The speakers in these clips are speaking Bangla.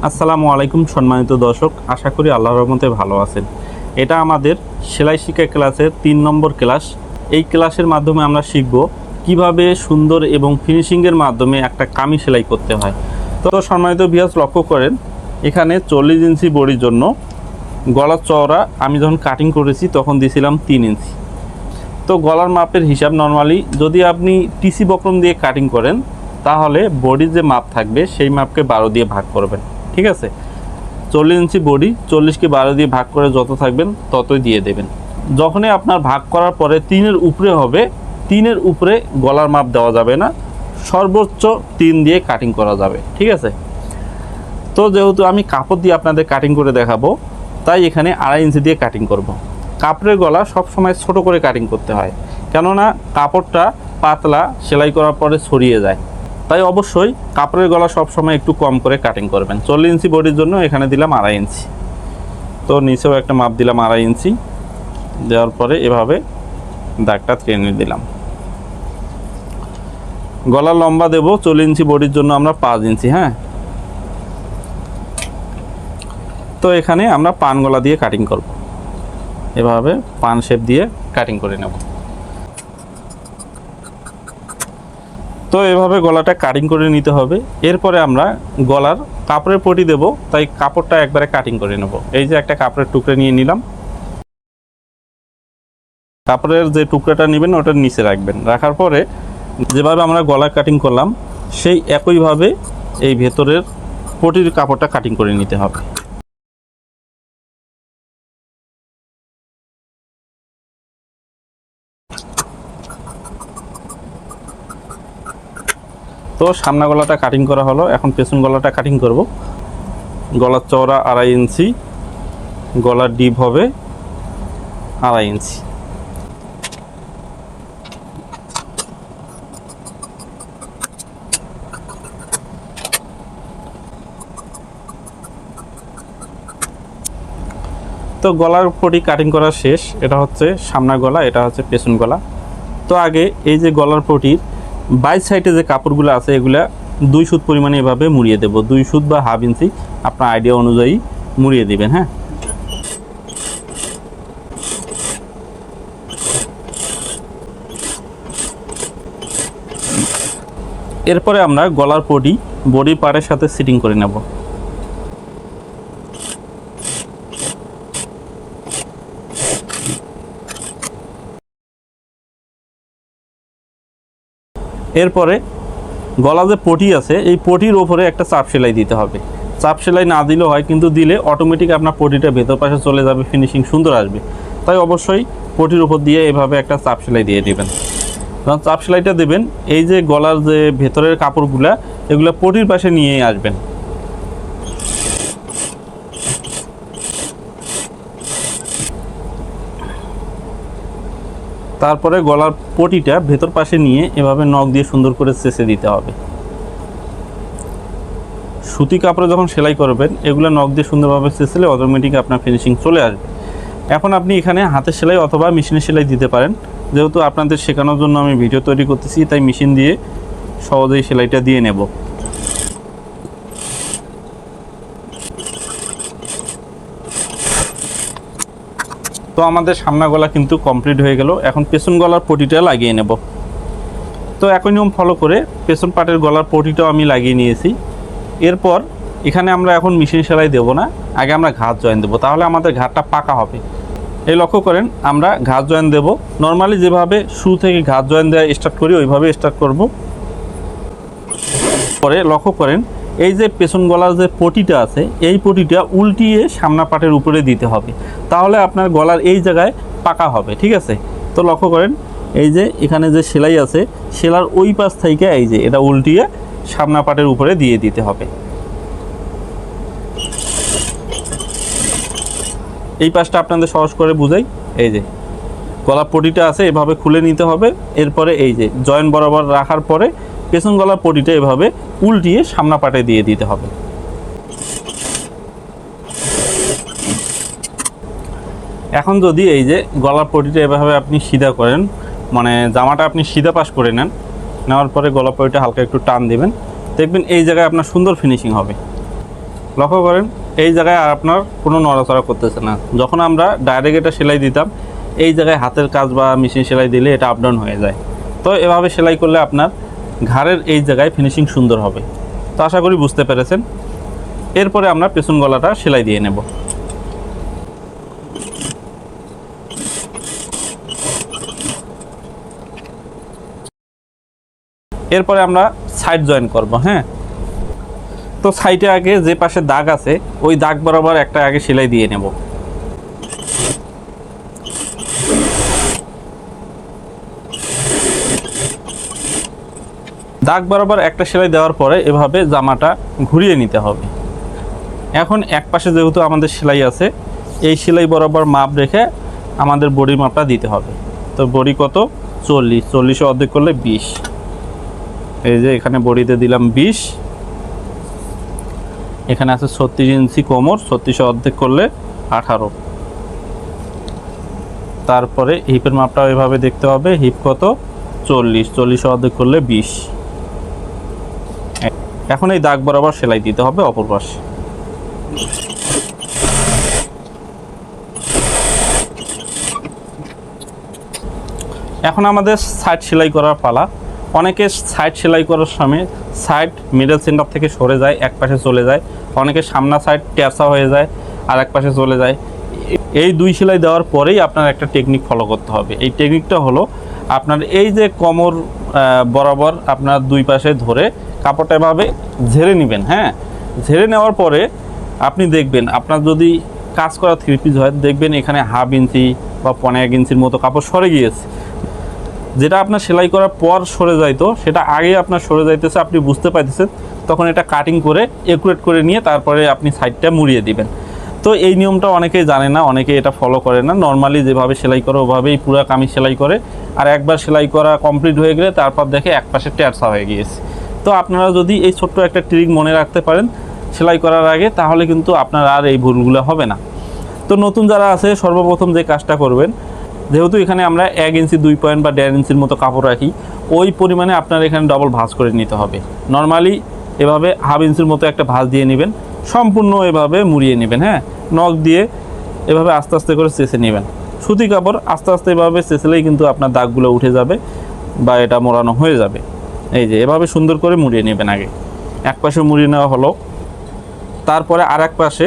আসসালামু আলাইকুম সম্মানিত দর্শক, আশা করি আল্লাহর রহমতে ভালো আছেন। এটা আমাদের সেলাই শিক্ষা ক্লাসের 3 নম্বর ক্লাস। এই ক্লাসের মাধ্যমে আমরা শিখব কিভাবে সুন্দর এবং ফিনিশিংয়ের মাধ্যমে একটা কামিজ সেলাই করতে হয়। তো সম্মানিত ভিউয়ার্স, লক্ষ্য করেন এখানে 40 ইঞ্চি বডির জন্য গলার চওড়া আমি যখন কাটিং করেছি তখন দিয়েছিলাম 3 ইঞ্চি। তো গলার মাপের হিসাব নর্মালি যদি আপনি টিসি বক্রম দিয়ে কাটিং করেন তাহলে বডির যে মাপ থাকবে সেই মাপকে 12 দিয়ে ভাগ করবেন। ঠিক আছে, 40 ইঞ্চি বডি 40কে 12 দিয়ে ভাগ করে যত থাকবেন ততই দিয়ে দেবেন। যখনই আপনার ভাগ করার পরে 3-এর উপরে হবে, 3-এর উপরে গলার মাপ দেওয়া যাবে না, সর্বোচ্চ 3 দিয়ে কাটিং করা যাবে। ঠিক আছে, তো যেহেতু আমি কাপড় দিয়ে আপনাদের কাটিং করে দেখাবো তাই এখানে 2.5 ইঞ্চি দিয়ে কাটিং করব। কাপড়ের গলা সব সময় ছোট করে কাটিং করতে হয়, কেননা কাপড়টা পাতলা সেলাই করার পরে ছড়িয়ে যায়, তাই অবশ্যই কাপড়ের গলা সব সময় একটু কম করে কাটিং করবেন। 40 ইঞ্চি বডির জন্য এখানে দিলাম 2.5 ইঞ্চি। তো নিচেও একটা মাপ দিলাম 2.5 ইঞ্চি, দেওয়ার পরে এভাবে দাগটা টেনে দিলাম। গলার লম্বা দেব 40 ইঞ্চি বডির জন্য আমরা 5 ইঞ্চি। হ্যাঁ, তো এখানে আমরা পান গলা দিয়ে কাটিং করব, এভাবে পান শেপ দিয়ে কাটিং করে নেব। তো এভাবে গলাটা কাটিং করে নিতে হবে। এরপরে আমরা গলার কাপড়ের পটি দেব, তাই কাপড়টা একবারে কাটিং করে নেব। এই যে একটা কাপড়ের টুকরা নিয়ে নিলাম, কাপড়ের যে টুকরাটা নেবেন ওটার নিচে রাখবেন। রাখার পরে যেভাবে আমরা গলা কাটিং করলাম সেই একইভাবে এই ভেতরের পটির কাপড়টা কাটিং করে নিতে হবে। তো সামনা গলাটা কাটিং করা হলো, এখন পেছন গলাটা কাটিং করব। গলার চওড়া 2.5 ইঞ্চি, গলার ডিপ হবে 2.5 ইঞ্চি। তো গলার পটি কাটিং করা শেষ। এটা হচ্ছে সামনা গলা, এটা হচ্ছে পেছন গলা। তো আগে এই যে গলার পটির বাইশ সাইডে যে কাপড়গুলো আছে এগুলা 2 সুত পরিমাণে এভাবে মুড়িয়ে দেব। 2 সুত বা হাফ ইঞ্চি আপনার আইডিয়া অনুযায়ী মুড়িয়ে দিবেন। হ্যাঁ, এরপরে আমরা গলার পটি বডি পার্টের সাথে সিটিং করে নেব। এরপরে গলা যে পটি আছে এই পটির ওপরে একটা চাপ সেলাই দিতে হবে। চাপ সেলাই না দিলেও হয়, কিন্তু দিলে অটোমেটিক আপনার পটিটা ভেতর পাশে চলে যাবে, ফিনিশিং সুন্দর আসবে। তাই অবশ্যই পটির উপর দিয়ে এভাবে একটা চাপ সেলাই দিয়ে দেবেন। যখন চাপ সেলাইটা দেবেন এই যে গলার যে ভেতরের কাপড়গুলা এগুলো পটির পাশে নিয়ে আসবেন। তারপরে গলার পটিটা ভেতর পাশে নিয়ে এভাবে নখ দিয়ে সুন্দর করে চেঁচে দিতে হবে। সুতি কাপড়ে যখন সেলাই করবেন এগুলো নখ দিয়ে সুন্দরভাবে চেঁচলে অটোমেটিক আপনার ফিনিশিং চলে আসবে। এখন আপনি এখানে হাতের সেলাই অথবা মেশিনের সেলাই দিতে পারেন। যেহেতু আপনাদের শেখানোর জন্য আমি ভিডিও তৈরি করতেছি তাই মেশিন দিয়ে সহজেই সেলাইটা দিয়ে নেব। তো আমাদের সামনা গলা কিন্তু কমপ্লিট হয়ে গেল। এখন পেছন গলার পটিটা লাগিয়ে নেব। তো একই নিয়ম ফলো করে পেছন পাটের গলার পটিটাও আমি লাগিয়ে নিয়েছি। এরপর এখানে আমরা এখন মেশিন সেলাই দেব না, আগে আমরা ঘাত জয়েন দেবো, তাহলে আমাদের ঘাতটা পাকা হবে। এই লক্ষ্য করেন আমরা ঘাত জয়েন দেব। নর্মালি যেভাবে শুরু থেকে ঘাত জয়েন দেওয়া স্টার্ট করি ওইভাবে স্টার্ট করব। পরে লক্ষ্য করেন এই যে পেছন গলার যে পটিটা আছে এই পটিটা উল্টিয়ে সামনা পাটের উপরে দিতে হবে, তাহলে আপনার গলার এই জায়গায় পাকা হবে। ঠিক আছে, তো লক্ষ্য করেন এই যে এখানে যে সেলাই আছে সেলার ওই পাশ থেকে এই যে এটা উল্টিয়ে সামনা পাটের উপরে দিয়ে দিতে হবে। এই পাশটা আপনাদের সহজ করে বুঝাই। এই যে গলার পটিটা আছে এভাবে খুলে নিতে হবে। এরপরে এই যে জয়েন বরাবর রাখার পরে পেছন গলার পটিটা এভাবে উল্টিয়ে সামনা পাটে দিয়ে দিতে হবে। এখন যদি এই যে গলার পটিটা এভাবে আপনি সিধা করেন, মানে জামাটা আপনি সিধা পাশ করে নেন, নেওয়ার পরে গলা পটিটা হালকা একটু টান দিবেন, দেখবেন এই জায়গায় আপনার সুন্দর ফিনিশিং হবে। লক্ষ্য করেন এই জায়গায় আর আপনার কোনো নড়াচড়া করতেছে না। যখন আমরা ডাইরেক্ট এটা সেলাই দিতাম, এই জায়গায় হাতের কাজ বা মেশিন সেলাই দিলে এটা আপ ডাউন হয়ে যায়। তো এভাবে সেলাই করলে আপনার ঘাড়ের এই জায়গায় ফিনিশিং সুন্দর হবে। তো আশা করি বুঝতে পেরেছেন। এরপরে আমরা পেছন গলাটা সেলাই দিয়ে নেব। এরপরে আমরা সাইড জয়েন করব। হ্যাঁ, তো সাইডে আগে যে পাশে দাগ আছে ওই দাগ বরাবর একটা আগে সেলাই দিয়ে নেব। দাগ বরাবর একটা সেলাই দেওয়ার পরে এভাবে জামাটা ঘুরিয়ে নিতে হবে। এখন এক পাশে যেহেতু আমাদের সেলাই আছে, এই সেলাই বরাবর মাপ রেখে আমাদের বডির মাপটা দিতে হবে। তো বডি কত? 40, 40 অর্ধেক করলে 20। এই যে এখানে বডিতে দিলাম 20। এখানে আছে 36 ইঞ্চি কোমর, 36 অর্ধেক করলে 18। তারপরে হিপের মাপটা এভাবে দেখতে হবে। হিপ কত? 40, 40 অর্ধেক করলে 20। এখন এই দাগ বরাবর সেলাই দিতে হবে অপর পাশে। এখন আমাদের সাইড সেলাই করার পালা। অনেকে সাইড সেলাই করার সময় সাইড মিডল সেন্টার থেকে সরে যায়, এক পাশে চলে যায়। অনেকে সামনা সাইড ট্যাসা হয়ে যায় আর এক পাশে চলে যায়। এই দুই সেলাই দেওয়ার পরেই আপনার একটা টেকনিক ফলো করতে হবে। এই টেকনিকটা হলো আপনার এই যে কোমর বরাবর আপনার দুই পাশে ধরে কাপড়টা এভাবে ঝেড়ে নেবেন। হ্যাঁ, ঝেড়ে নেওয়ার পরে আপনি দেখবেন আপনার যদি কাজ করা 3 পিস হয়, দেখবেন এখানে হাফ ইঞ্চি বা 15 ইঞ্চির মতো কাপড় সরে গিয়েছে। যেটা আপনার সেলাই করার পর সরে যাইতো সেটা আগে আপনার সরে যাইতেছে, আপনি বুঝতে পাইতেছেন। তখন এটা কাটিং করে একুরেট করে নিয়ে তারপরে আপনি সাইডটা মুড়িয়ে দিবেন। তো এই নিয়মটা অনেকেই জানে না, অনেকে এটা ফলো করে না। নর্মালি যেভাবে সেলাই করে ওভাবেই পুরো কামিজ সেলাই করে, আর একবার সেলাই করা কমপ্লিট হয়ে গেলে তারপর দেখে এক পাশে ট্যারসা হয়ে গিয়েছে। তো আপনারা যদি এই ছোট্ট একটা ট্রিক মনে রাখতে পারেন সেলাই করার আগে, তাহলে কিন্তু আপনার আর এই ভুলগুলো হবে না। তো নতুন যারা আছে সর্বপ্রথম যে কাজটা করবেন, যেহেতু এখানে আমরা 1 ইঞ্চি 2 পয়েন্ট বা 1.5 ইঞ্চির মতো কাপড় রাখি, ওই পরিমাণে আপনার এখানে ডবল ভাঁজ করে নিতে হবে। নর্মালি এভাবে হাফ ইঞ্চির মতো একটা ভাঁজ দিয়ে নেবেন, সম্পূর্ণ এভাবে মুড়িয়ে নেবেন। হ্যাঁ, নখ দিয়ে এভাবে আস্তে আস্তে করে চেঁচে নেবেন। সুতি কাপড় আস্তে আস্তে এভাবে চেঁচলেই কিন্তু আপনার দাগগুলো উঠে যাবে বা এটা মোড়ানো হয়ে যাবে। এই যে এভাবে সুন্দর করে মুড়িয়ে নেবেন। আগে এক পাশে মুড়িয়ে নেওয়া হলো, তারপরে আর এক পাশে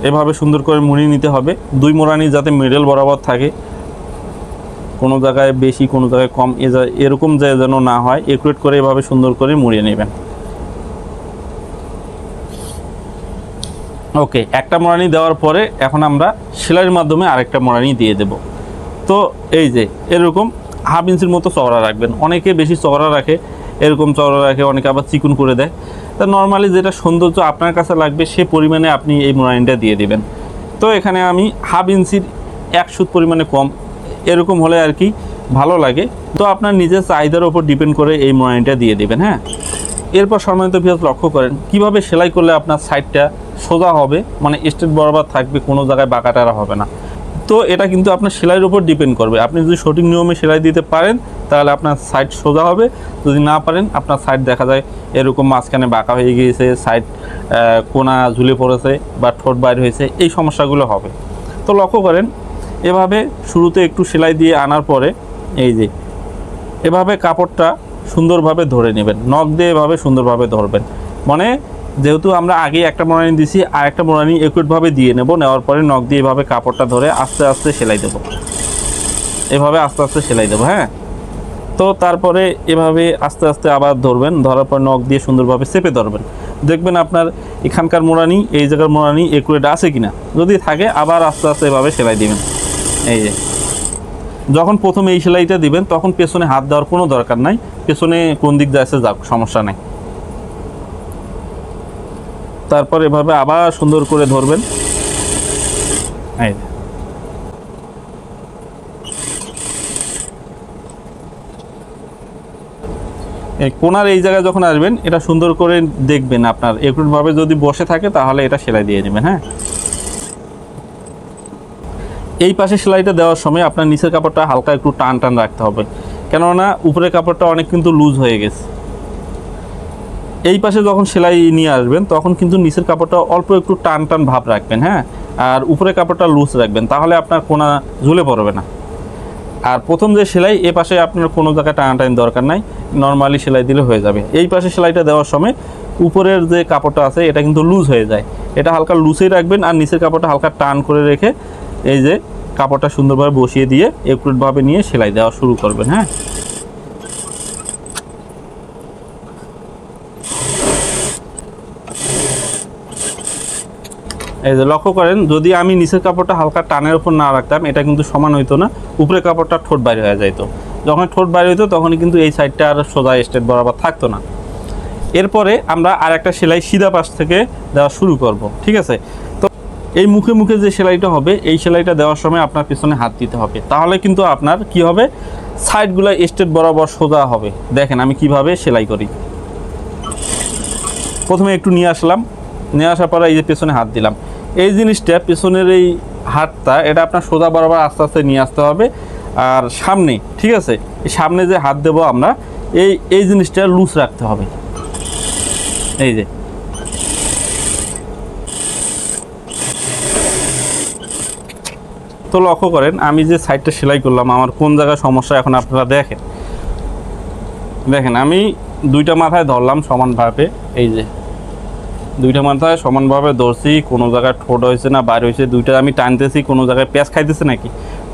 এভাবে সুন্দর করে মুড়িয়ে নিতে হবে। দুই মোড়ানি যাতে মিডল বরাবর থাকে, কোনো জায়গায় বেশি কোনো জায়গায় কম, এরকম যেন না হয়, একুরেট করে এভাবে সুন্দর করে মুড়িয়ে নেবেন। ওকে, একটা মোড়ানি দেওয়ার পরে এখন আমরা সেলাইয়ের মাধ্যমে আরেকটা মোড়ানি দিয়ে দেব। তো এই যে এরকম হাফ ইঞ্চির মতো চওড়া রাখবেন। অনেকে বেশি চওড়া রাখে, এরকম চওড়া রাখে, অনেকে আবার চিকুন করে দেয়। তা নর্মালি যেটা সৌন্দর্য আপনার কাছে লাগবে সে পরিমাণে আপনি এই মোড়ানিটা দিয়ে দেবেন। তো এখানে আমি হাফ ইঞ্চির 1 সুত পরিমাণে কম, এরকম হলে আর কি ভালো লাগে। তো আপনার নিজের চাহিদার উপর ডিপেন্ড করে এই মোড়ানিটা দিয়ে দেবেন। হ্যাঁ, এরপর সম্মানিত ভিউয়ার্স লক্ষ্য করেন কিভাবে সেলাই করলে আপনার সাইডটা সোজা হবে, মানে স্ট্রেট বরাবর থাকবে, কোনো জায়গায় বাঁকাটারা হবে না। তো এটা কিন্তু আপনার সেলাইয়ের উপর ডিপেন্ড করবে। আপনি যদি সঠিক নিয়মে সেলাই দিতে পারেন তাহলে আপনার সাইড সোজা হবে, যদি না পারেন আপনার সাইড দেখা যায় এরকম মাঝখানে বাঁকা হয়ে গিয়েছে, সাইড কোনা ঝুলে পড়েছে বা ঠোঁট বাইর হয়েছে, এই সমস্যাগুলো হবে। তো লক্ষ্য করেন এভাবে শুরুতে একটু সেলাই দিয়ে আনার পরে এই যে এভাবে কাপড়টা সুন্দরভাবে ধরে নেবেন, নখ দিয়ে এভাবে সুন্দরভাবে ধরবেন। মানে যেহেতু আমরা আগে একটা মোড়ানি দিছি, আর একটা মোড়ানি একটভাবে দিয়ে নেব, নেওয়ার পরে নখ দিয়ে এভাবে কাপড়টা ধরে আস্তে আস্তে সেলাই দেবো, এভাবে আস্তে আস্তে সেলাই দেবো। হ্যাঁ, তো তারপরে এভাবে আস্তে আস্তে আবার ধরবেন, ধরার পর নখ দিয়ে সুন্দরভাবে চেপে ধরবেন। দেখবেন আপনার এখানকার মোড়ানি এই জায়গার মোড়ানি একুরেট আছে কিনা, যদি থাকে আবার আস্তে আস্তে এভাবে সেলাই দিবেন। এই যে যখন প্রথম এই সেলাইটা দিবেন তখন পেছনে হাত দেওয়ার কোনো দরকার নাই, পেছনে কোন দিক যাচ্ছে যাক, সমস্যা নেই। তারপর এভাবে আবার সুন্দর করে ধরবেন। এই কোনার এই জায়গায় যখন আসবেন এটা সুন্দর করে দেখবেন, আপনার একটুভাবে যদি বসে থাকে তাহলে এটা সেলাই দিয়ে নেবেন। হ্যাঁ, এই পাশে সেলাইটা দেওয়ার সময় আপনার নিচের কাপড়টা হালকা একটু টান টান রাখতে হবে, কেননা উপরের কাপড়টা অনেক কিন্তু লুজ হয়ে গেছে। এই পাশে যখন সেলাই নিয়ে আসবেন তখন কিন্তু নিচের কাপড়টা অল্প একটু টান টান ভাব রাখবেন, হ্যাঁ, আর উপরে কাপড়টা লুজ রাখবেন, তাহলে আপনার কোনা ঝুলে পড়বে না। আর প্রথম যে সেলাই এ পাশে আপনার কোনো জায়গায় টানাটানি দরকার নাই, নর্মালি সেলাই দিলে হয়ে যাবে। এই পাশে সেলাইটা দেওয়ার সময় উপরের যে কাপড়টা আছে এটা কিন্তু লুজ হয়ে যায়, এটা হালকা লুজেই রাখবেন, আর নিচের কাপড়টা হালকা টান করে রেখে এই যে কাপড়টা সুন্দরভাবে বসিয়ে দিয়ে একুরেটভাবে নিয়ে সেলাই দেওয়া শুরু করবেন। হ্যাঁ, এই যে লক্ষ্য করেন, যদি আমি নিচের কাপড়টা হালকা টানের উপর না রাখতাম এটা কিন্তু সমান হইতো না, উপরে কাপড়টা ঠোঁট বাইরে হয়ে যাইতো। যখন ঠোঁট বাইরে হইতো তখনই কিন্তু এই সাইডটা আর সোজা স্ট্রেট বরাবর থাকতো না। এরপরে আমরা আর একটা সেলাই সিধা পাশ থেকে দেওয়া শুরু করব, ঠিক আছে? তো এই মুখে মুখে যে সেলাইটা হবে এই সেলাইটা দেওয়ার সময় আপনার পিছনে হাত দিতে হবে, তাহলে কিন্তু আপনার কি হবে, সাইডগুলো স্ট্রেট বরাবর সোজা হবে। দেখেন আমি কিভাবে সেলাই করি। প্রথমে একটু নিয়ে আসলাম, নিয়ে আসার পরে এই যে পেছনে হাত দিলাম, এই জিনিসটা পেছনের এই হাতটা এটা আপনার সোজা বরাবর আস্তে আস্তে নিয়ে আসতে হবে। আর সামনে, ঠিক আছে, এই সামনে যে হাত দেবো আমরা এই জিনিসটা লুজ রাখতে হবে। এই যে তো লক্ষ্য করেন আমি যে সাইডটা সেলাই করলাম আমার কোন জায়গায় সমস্যা এখন আপনারা দেখেন। দেখেন আমি দুইটা মাথায় ধরলাম সমানভাবে, এই যে দুইটা মাথায় সমানভাবে ধরছি, কোনো জায়গায় ঠোঁট হয়েছে না বাইরে হয়েছে, দুইটা আমি টানতেছি, কোনো জায়গায় প্যাঁচ খাইতেছে নাকি।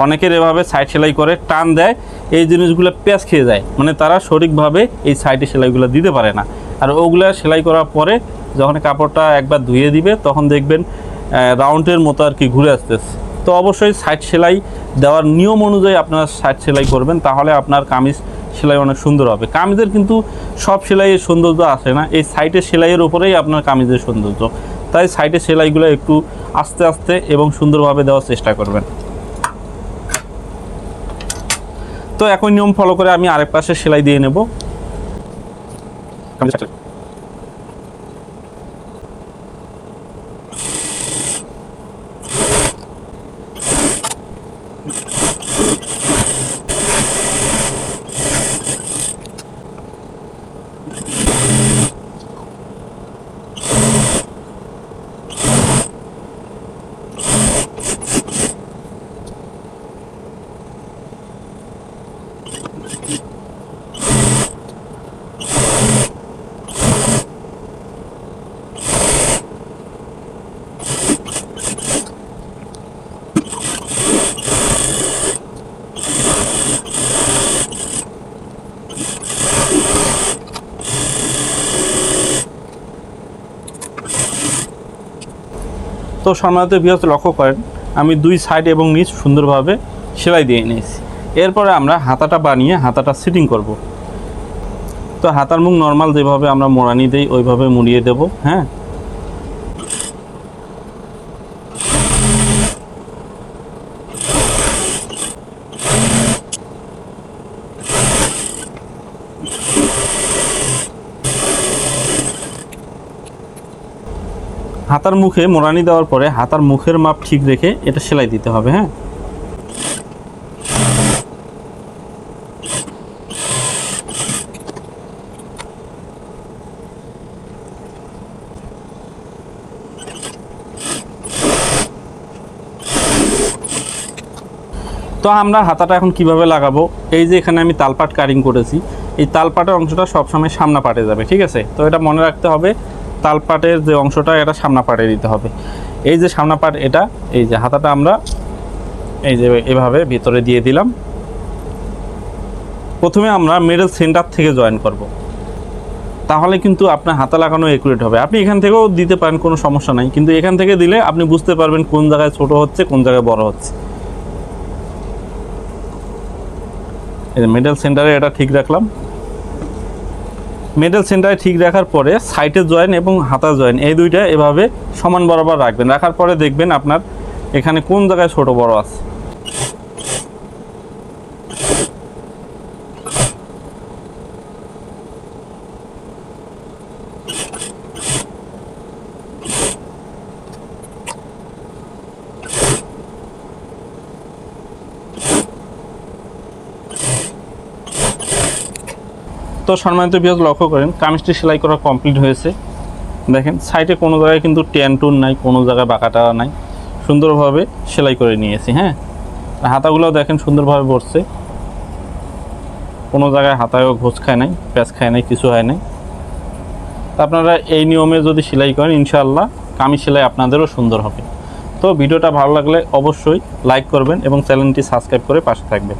অনেকের এভাবে সাইড সেলাই করে টান দেয়, এই জিনিসগুলো প্যাঁচ খেয়ে যায়, মানে তারা সঠিকভাবে এই সাইডে সেলাইগুলো দিতে পারে না। আর ওগুলো সেলাই করার পরে যখন কাপড়টা একবার ধুয়ে দিবে তখন দেখবেন রাউন্ডের মতো আর কি ঘুরে আসতেছে। তো অবশ্যই সাইড সেলাই দেওয়ার নিয়ম অনুযায়ী আপনারা সাইড সেলাই করবেন, তাহলে আপনার কামিজ সেলাই অনেক সুন্দর হবে। কামিজের কিন্তু সব সেলাইয়ের সৌন্দর্য আসে না, এই সাইডের সেলাইয়ের উপরেই আপনার কামিজের সৌন্দর্য। তাই সাইডের সেলাইগুলো একটু আস্তে আস্তে এবং সুন্দরভাবে দেওয়ার চেষ্টা করবেন। তো একই নিয়ম ফলো করে আমি আরেক পাশে সেলাই দিয়ে নেব। তো সম্মানিত ভিউয়ার্স লক্ষ্য করেন আমি দুই সাইড এবং নিচ সুন্দরভাবে সেলাই দিয়ে নিয়েছি। এরপরে আমরা হাতাটা বানিয়ে হাতাটা সিটিং করব। তো হাতার মুখ নর্মাল যেভাবে আমরা মোড়ানি দেই ওইভাবে মুড়িয়ে দেব। হ্যাঁ, হাতার মুখে মোড়ানি দেওয়ার পরে হাতার মুখের মাপ ঠিক রেখে এটা সেলাই দিতে হবে। হ্যাঁ, তো আমরা হাতাটা এখন কিভাবে লাগাবো, এই যে এখানে আমি তালপাট কাটিং করেছি, এই তালপাটের অংশটা সবসময় সামনা পাটে যাবে, ঠিক আছে? তো এটা মনে রাখতে হবে, তালপাটের যে অংশটা এটা সামনা পাটে দিতে হবে। এই যে সামনা পাট এটা, এই যে হাতাটা আমরা এই যে এভাবে ভিতরে দিয়ে দিলাম। প্রথমে আমরা মিডল সেন্টার থেকে জয়েন করব, তাহলে কিন্তু আপনার হাতা লাগানো একুরেট হবে। আপনি এখান থেকেও দিতে পারেন, কোনো সমস্যা নাই, কিন্তু এখান থেকে দিলে আপনি বুঝতে পারবেন কোন জায়গায় ছোট হচ্ছে কোন জায়গায় বড় হচ্ছে। এই মিডল সেন্টারে এটা ঠিক রাখলাম। মিডল সেন্টারে ঠিক রাখার পরে সাইডে জয়েন এবং হাতা জয়েন এই দুইটা এভাবে সমান বরাবর রাখবেন। রাখার পরে দেখবেন আপনার এখানে কোন জায়গায় ছোট বড় আছে। তো তো সম্মানিত ভিউয়ার্স লক্ষ্য করেন কামিজটি সেলাই করা কমপ্লিট হয়েছে। দেখেন সাইডে কোনো জায়গায় কিন্তু ট্যান টুন নাই, কোনো জায়গায় বাঁকাটা নাই, সুন্দরভাবে সেলাই করে নিয়েছি। হ্যাঁ, হাতাগুলোও দেখেন সুন্দরভাবে বসছে, কোনো জায়গায় হাতায়ও ঘোষ খায় নাই, প্যাঁচ খায় নাই, কিছু হয় নাই। আপনারা এই নিয়মে যদি সেলাই করেন ইনশাআল্লাহ কামিজ সেলাই আপনাদেরও সুন্দর হবে। তো ভিডিওটা ভালো লাগলে অবশ্যই লাইক করবেন এবং চ্যানেলটি সাবস্ক্রাইব করে পাশে থাকবেন।